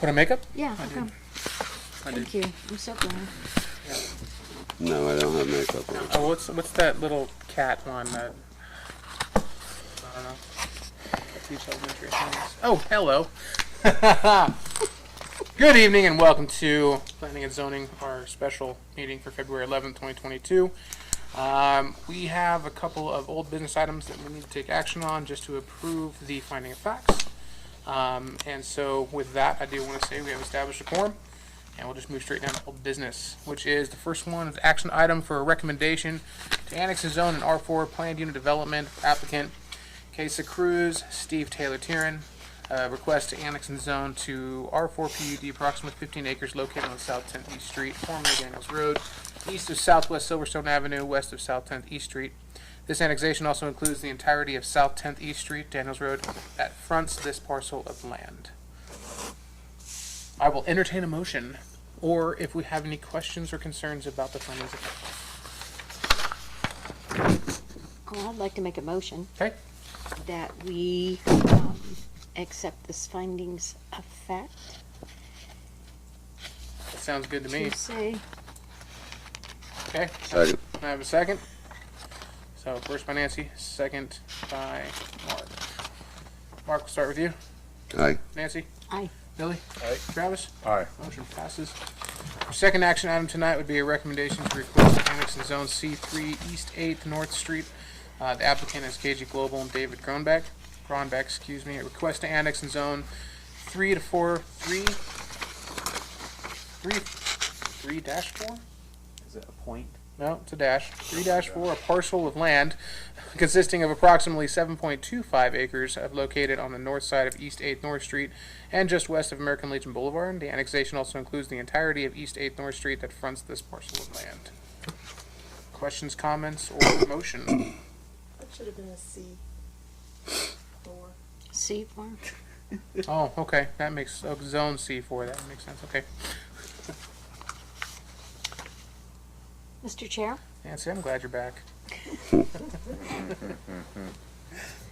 Put on makeup? Yeah, I okay. did. Thank you. I'm so glad. No, I don't have makeup on. Oh, what's that little cat one that, I don't know. I teach elementary things. Oh, hello. Good evening and welcome to Planning and Zoning, our special meeting for February 11th, 2022. We have a couple of old business items that we need to take action on just to approve the finding of facts. And so with that, I do want to say we have established a quorum, and we'll just move straight down to old business, which is the first one is action item for a recommendation to annex and zone an R4 planned unit development applicant Casa Cruz, Steve Taylor Tieran. Request to annex and zone to R4 PUD approximately 15 acres located on South 10th East Street, formerly Daniels Road, east of Southwest Silverstone Avenue, west of South 10th East Street. This annexation also includes the entirety of South 10th East Street, Daniels Road, that fronts this parcel of land. I will entertain a motion, or if we have any questions or concerns about the findings of fact. Oh, I'd like to make a motion Okay? that we accept this findings of fact. That sounds good to me. To say, Okay? Second. I have a second. So first by Nancy, second by Mark. Mark, we'll start with you. Aye. Nancy? aye. Billy? Aye. Travis? Aye. Motion passes. Our second action item tonight would be a recommendation to request to annex in Zone C3 East 8th North Street. The applicant is KG Global and David Gronbeck. A request to annex in Zone 3 to 4, 3-4? Is it a point? No, it's a dash. 3-4, a parcel of land consisting of approximately 7.25 acres located on the north side of East 8th North Street and just west of American Legion Boulevard. The annexation also includes the entirety of East 8th North Street that fronts this parcel of land. Questions, comments, or motion? That should have been a C. 4. C4. Oh, okay. That makes Zone C4. That makes sense. Okay. Mr. Chair? Nancy, I'm glad you're back.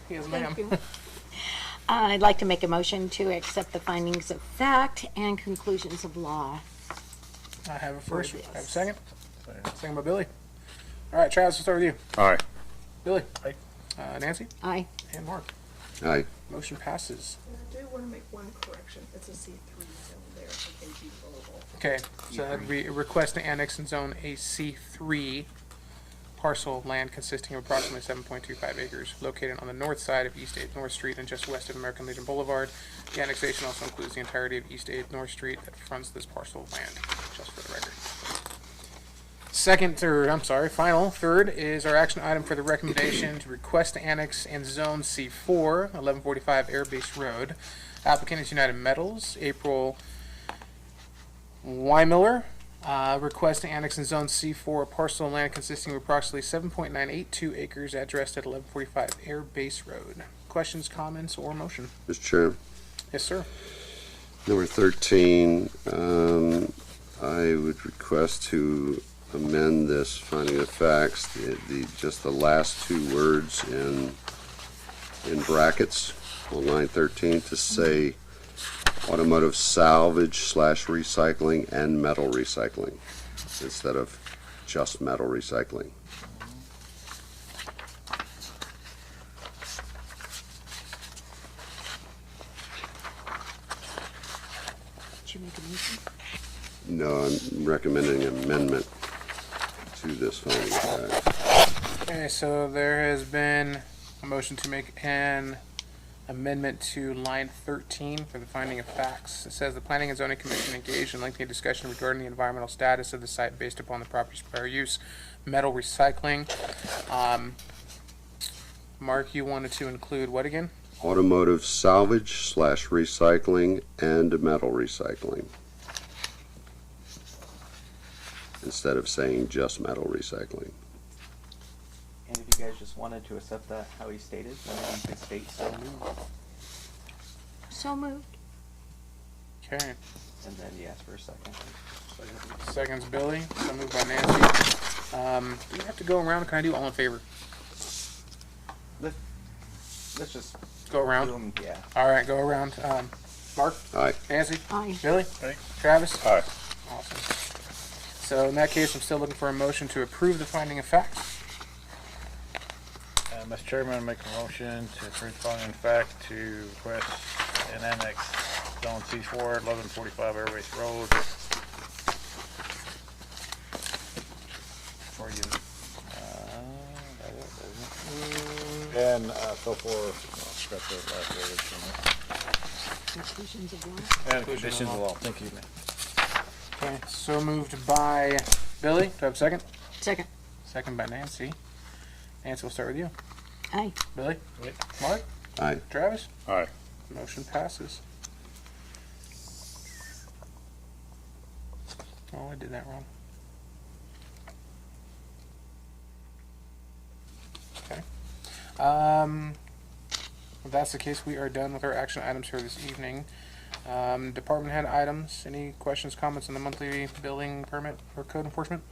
Yes, ma'am. Thank you. I'd like to make a motion to accept the findings of fact and conclusions of law. I have a first. For I have a this. second. Second by Billy. All right, Travis, we'll start with you. Aye. Billy. Aye. Nancy. Aye. And Mark. Aye. Motion passes. And I do want to make one correction. It's a C3 zone there for KG Global. Okay, so that'd be a request to annex and zone a C3 parcel of land consisting of approximately 7.25 acres located on the north side of East 8th North Street and just west of American Legion Boulevard. The annexation also includes the entirety of East 8th North Street that fronts this parcel of land, just for the record. Final, third, is our action item for the recommendation to request to annex and zone C4, 1145 Air Base Road. Applicant is United Metals, April Weimiller. Request to annex and zone C4, a parcel of land consisting of approximately 7.982 acres addressed at 1145 Air Base Road. Questions, comments, or motion? Mr. Chair, Yes, sir. number 13, I would request to amend this finding of facts, just the last two words in brackets on line 13 to say automotive salvage / recycling and metal recycling instead of just metal recycling. Did you make a motion? No, I'm recommending amendment to this finding of facts. Okay, so there has been a motion to make an amendment to line 13 for the finding of facts. It says the Planning and Zoning Commission engaged in lengthy discussion regarding the environmental status of the site based upon the property's prior use, metal recycling. Mark, you wanted to include what again? Automotive salvage / recycling and metal recycling instead of saying just metal recycling. And if you guys just wanted to accept that how he stated, then you could state so moved. So moved. Okay. And then you ask for a second. Seconds, Billy. So moved by Nancy. Do you have to go around? Can I do all in favor? Let's just Go around. do 'em, yeah. All right, go around. Mark? Aye. Nancy? Aye. Billy? Aye. Travis? Aye. Awesome. So in that case, I'm still looking for a motion to approve the finding of facts. Mr. Chairman, I make a motion to approve finding of fact to request an annex zone C4, 1145 Airways Road. For you. And so for, got the last word. Conclusions of law. And conditions of law. Thank you. Okay, so moved by Billy. Do I have a second? Second. Second by Nancy. Nancy, we'll start with you. Aye. Billy? Aye. Mark? Aye. Travis? Aye. Motion passes. Oh, I did that wrong. Okay. If that's the case, we are done with our action items here this evening. Department head items. Any questions, comments on the monthly building permit or code enforcement?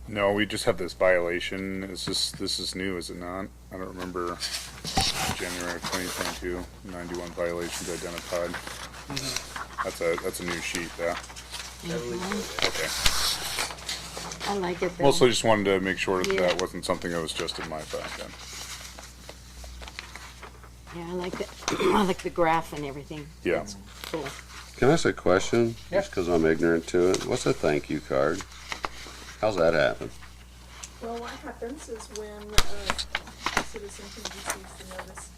No, we just have this violation. This is new, is it not? I don't remember. January of 2022, 91 violations identified. That's a new sheet, yeah. Okay. I like it though. Mostly just wanted to make sure that Yeah. that wasn't something that was just in my back then. Yeah, I like it. I like the graph and everything. Yeah. That's cool. Can I ask a question? Yeah. Just because I'm ignorant to it. What's a thank you card? How's that happen? Well, what happens is when a citizen who receives the notice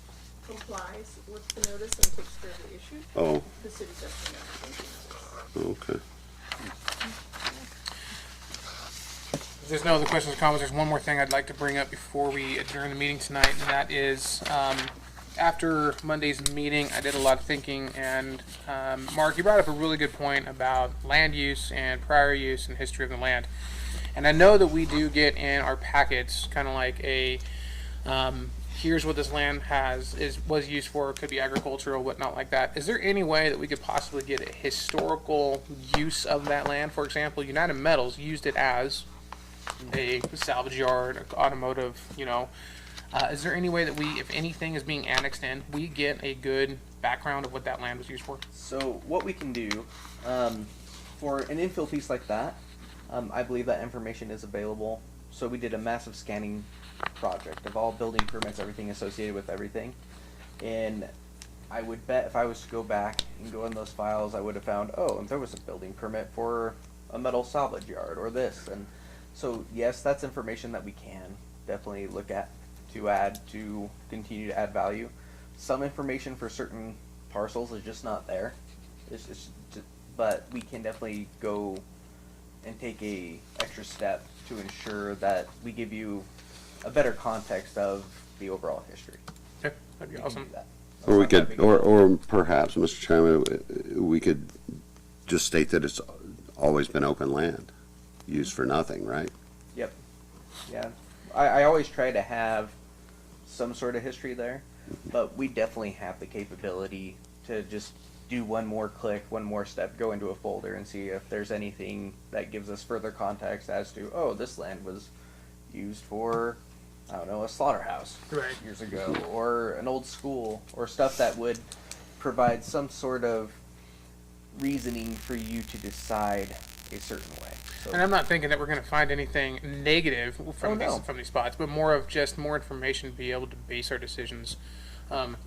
complies with the notice and takes care of the issue, Oh, the city does the notice. okay. If there's no other questions or comments, there's one more thing I'd like to bring up before we adjourn the meeting tonight, and that is, after Monday's meeting, I did a lot of thinking, and Mark, you brought up a really good point about land use and prior use and history of the land. And I know that we do get in our packets kind of like a, here's what this land was used for, could be agricultural, whatnot like that. Is there any way that we could possibly get a historical use of that land? For example, United Metals used it as a salvage yard, automotive, is there any way that we, if anything is being annexed in, we get a good background of what that land was used for? So what we can do, for an infill piece like that, I believe that information is available. So we did a massive scanning project of all building permits, everything associated with everything. And I would bet if I was to go back and go in those files, I would have found, oh, and there was a building permit for a metal salvage yard or this. And so, yes, that's information that we can definitely look at to add, to continue to add value. Some information for certain parcels is just not there. But we can definitely go and take a extra step to ensure that we give you a better context of the overall history. Okay, that'd be We can awesome. do that. Or we That's not that could, big a deal. or perhaps, Mr. Chairman, we could just state that it's always been open land, used for nothing, right? Yep. Yeah. I always try to have some sort of history there, but we definitely have the capability to just do one more click, one more step, go into a folder and see if there's anything that gives us further context as to, oh, this land was used for, I don't know, a slaughterhouse Right. years ago, or an old school, or stuff that would provide some sort of reasoning for you to decide a certain way. So, And I'm not thinking that we're going to find anything negative from Oh, no. from these spots, but more of just more information to be able to base our decisions,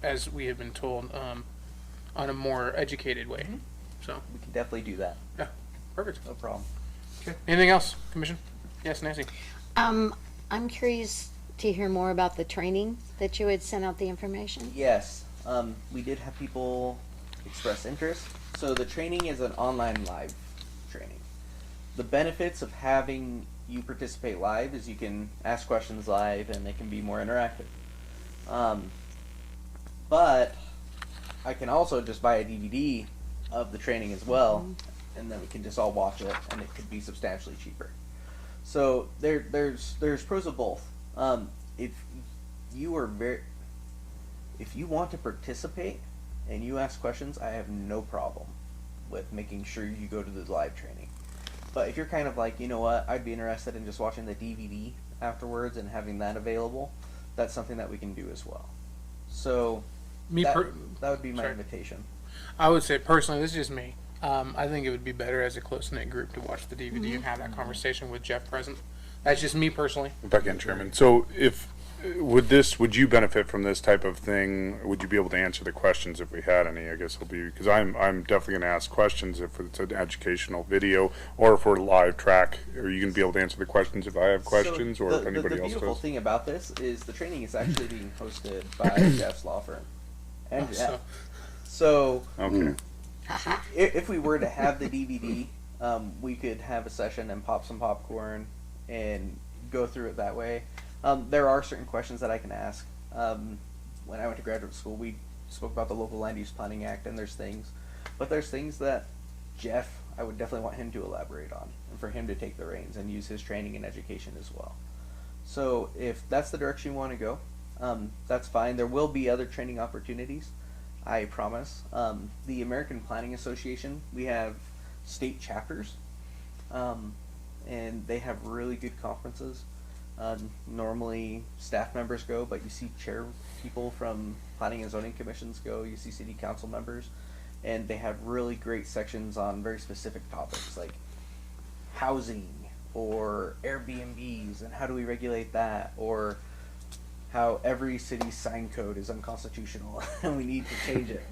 as we have been told, on a more educated way. Mhm. So, we can definitely do that. perfect. No problem. Okay. Anything else, Commission? Yes, Nancy. I'm curious to hear more about the training that you had sent out the information. Yes, we did have people express interest. So the training is an online live training. The benefits of having you participate live is you can ask questions live and they can be more interactive. But I can also just buy a DVD of the training as well, and then we can just all watch it, and it could be substantially cheaper. So there's pros of both. If you want to participate and you ask questions, I have no problem with making sure you go to the live training. But if you're kind of like, you know what, I'd be interested in just watching the DVD afterwards and having that available, that's something that we can do as well. So Me, that, per- that would be my sorry. invitation. I would say personally, this is just me. I think it would be better as a close knit group to watch the DVD and have that conversation with Jeff present. That's just me personally. Back in, Chairman. So would you benefit from this type of thing? Would you be able to answer the questions if we had any? I guess it'll be, because I'm definitely going to ask questions if it's an educational video or if we're live track. Are you going to be able to answer the questions if I have questions So or if the anybody else beautiful does? thing about this is the training is actually being hosted by Jeff's law firm. And Jeff. So Okay. if we were to have the DVD, we could have a session and pop some popcorn and go through it that way. There are certain questions that I can ask. When I went to graduate school, we spoke about the Local Land Use Planning Act, and there's things that Jeff, I would definitely want him to elaborate on, and for him to take the reins and use his training and education as well. So if that's the direction you want to go, that's fine. There will be other training opportunities, I promise. The American Planning Association, we have state chapters, and they have really good conferences. Normally staff members go, but you see chair people from planning and zoning commissions go, you see city council members, and they have really great sections on very specific topics like housing or Airbnbs and how do we regulate that, or how every city's sign code is unconstitutional and we need to change it.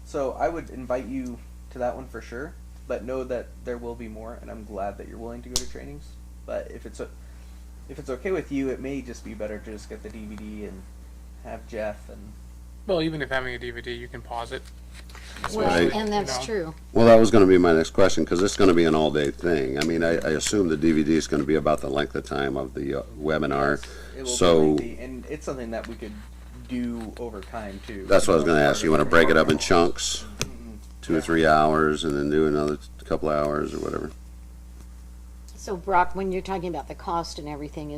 So I would invite you to that one for sure, but know that there will be more, and I'm glad that you're willing to go to trainings. But if it's okay with you, it may just be better to just get the DVD and have Jeff and. Well, even if having a DVD, you can pause it. Well, Right. and that's You know. true. Well, that was going to be my next question, because it's going to be an all-day thing. I mean, I assume the DVD is going to be about the length of time of the webinar. It will So be lengthy, and it's something that we could do over time too. that's what I was going to ask. You want to break it up in chunks, 2 or 3 hours, and then do another couple hours or whatever? So Brock, when you're talking about the cost and everything,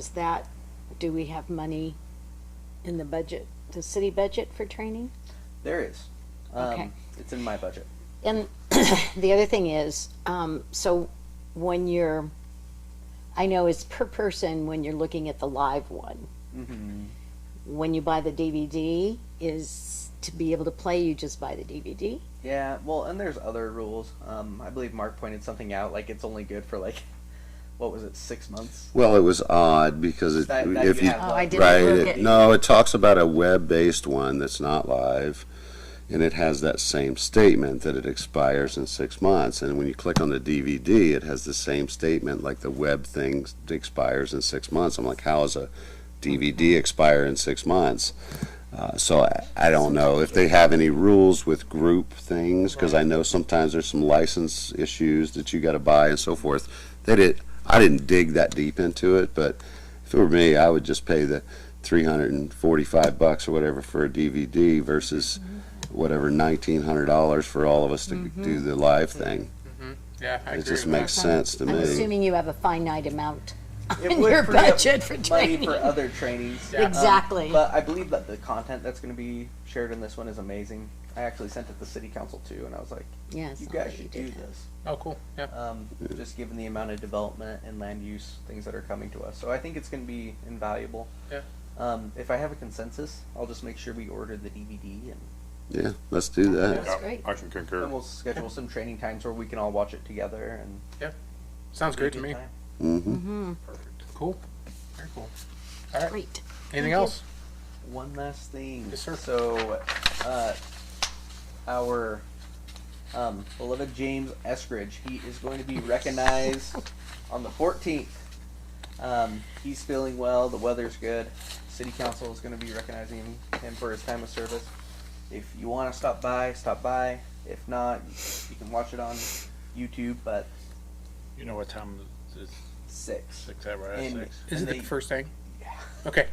do we have money in the budget, the city budget for training? There is. Okay. It's in my budget. And the other thing is, so when I know it's per person when you're looking at the live one. When you buy the DVD, is to be able to play, you just buy the DVD? Yeah. Well, and there's other rules. I believe Mark pointed something out. Like it's only good for like, what was it, 6 months? Well, it was odd because That if you you have, Oh, I didn't right, look at. no, it talks about a web-based one that's not live, and it has that same statement that it expires in 6 months. And when you click on the DVD, it has the same statement like the web thing expires in 6 months. I'm like, how does a DVD expire in 6 months? So I don't know if they have any rules with group things, because I know sometimes there's some license issues that you got to buy and so forth. I didn't dig that deep into it, but if it were me, I would just pay the $345 or whatever for a DVD versus whatever $1,900 for all of us to do the live thing. Yeah, I It agree just with that. makes sense to I'm me. assuming you have a finite amount It in would your free up budget for money training. for other trainings. Yeah. Exactly. But I believe that the content that's going to be shared in this one is amazing. I actually sent it to City Council too, and I was like, Yes. you guys should do this. Oh, cool. Yeah. Just given the amount of development and land use things that are coming to us. So I think it's going to be invaluable. Yeah. If I have a consensus, I'll just make sure we order the DVD and Yeah, let's do that. That's great. I can concur. then we'll schedule some training times where we can all watch it together and Sounds great to have a me. good time. Hmm. Cool. Very cool. All right. Great. Anything else? One last thing. Yes, sir. So, our beloved James Eskridge, he is going to be recognized on the 14th. He's feeling well. The weather's good. City Council is going to be recognizing him for his time of service. If you want to stop by, stop by. If not, you can watch it on YouTube. But You know what time it's 6. 6 at right? And- 6. Is it the they- first thing? Yeah. Okay.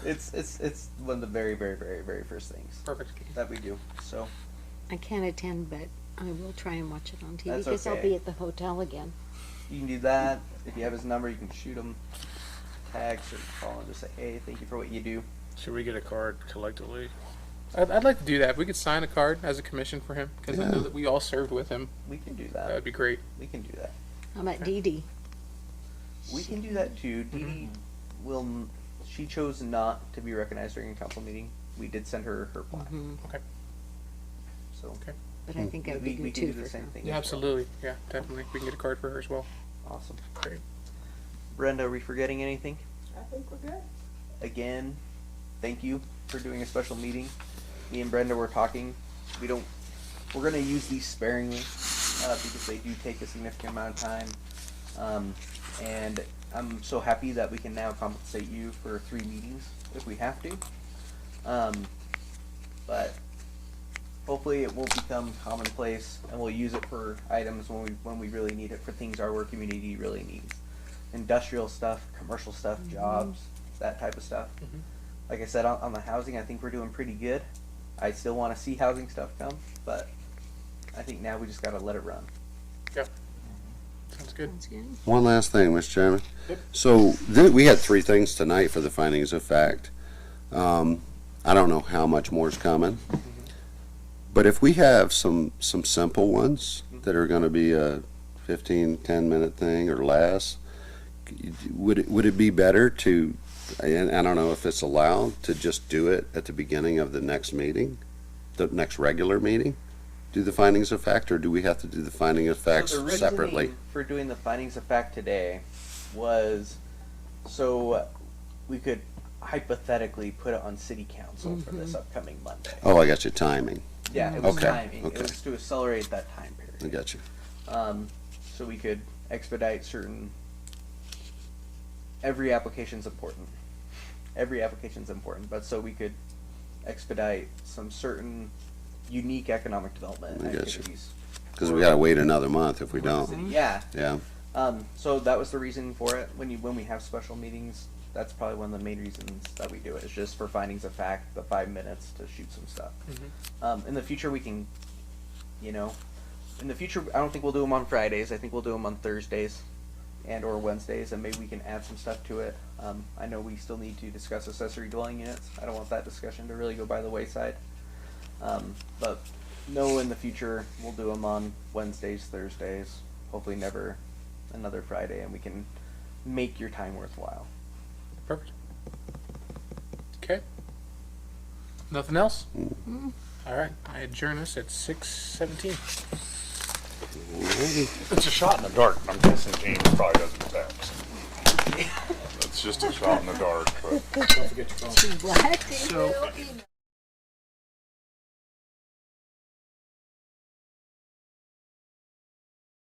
It's one of the very, very, very, very first things Perfect. that we do. So I can't attend, but I will try and watch it on TV That's because I'll okay. be at the hotel again. you can do that. If you have his number, you can shoot him text or call and just say, hey, thank you for what you do. Should we get a card collectively? I'd like to do that. If we could sign a card as a commission for him, because I Yeah. know that we all served with him. We can do That that. would be great. We can do that. How about Dee Dee? We can do that too. Dee Dee will. She chose not to be recognized during a council meeting. we did send her her plan. Okay. So Okay. But I think that would be we good can too do for the same her. thing. Yeah, as well. absolutely. Yeah, definitely. We can get a card for her as well. Awesome. Great. Brenda, are we forgetting anything? I think we're good. Again, thank you for doing a special meeting. Me and Brenda were talking. We're gonna use these sparingly because they do take a significant amount of time. And I'm so happy that we can now compensate you for 3 meetings if we have to. But hopefully it won't become commonplace, and we'll use it for items when we really need it, for things our community really needs. Industrial stuff, commercial stuff, jobs, that type of stuff. Like I said, on the housing, I think we're doing pretty good. I still want to see housing stuff come, but I think now we just got to let it run. Yeah. Sounds good. Sounds good. One last thing, Mr. Chairman. Yep. So we had 3 things tonight for the findings of fact. I don't know how much more is coming, but if we have some simple ones that are going to be a 10-minute thing or less, would it be better to, and I don't know if it's allowed, to just do it at the beginning of the next meeting, the next regular meeting? Do the findings of fact, or do we have to do the finding of facts So the separately? reasoning for doing the findings of fact today was so we could hypothetically put it on city council for this upcoming Monday. Oh, I got you, timing. Yeah, it was Okay, timing. okay. It was to accelerate that time period. I got you. So we could expedite certain. Every application's important. Every application's important, but so we could expedite some certain unique economic development I got you. activities. Because we got to wait another month if we for the don't. city. Yeah. Yeah. So that was the reason for it. When we have special meetings, that's probably one of the main reasons that we do it. Is just for findings of fact, the 5 minutes to shoot some stuff. In the future, we can, in the future, I don't think we'll do them on Fridays. I think we'll do them on Thursdays and or Wednesdays, and maybe we can add some stuff to it. I know we still need to discuss accessory dwelling units. I don't want that discussion to really go by the wayside. But no, in the future, we'll do them on Wednesdays, Thursdays, hopefully never another Friday, and we can make your time worthwhile. Perfect. Okay. Nothing else? All right. I adjourn us at 6:17. It's a shot in the dark. I'm guessing James probably doesn't text. It's just a shot in the dark, but. Don't forget your phone. What? So,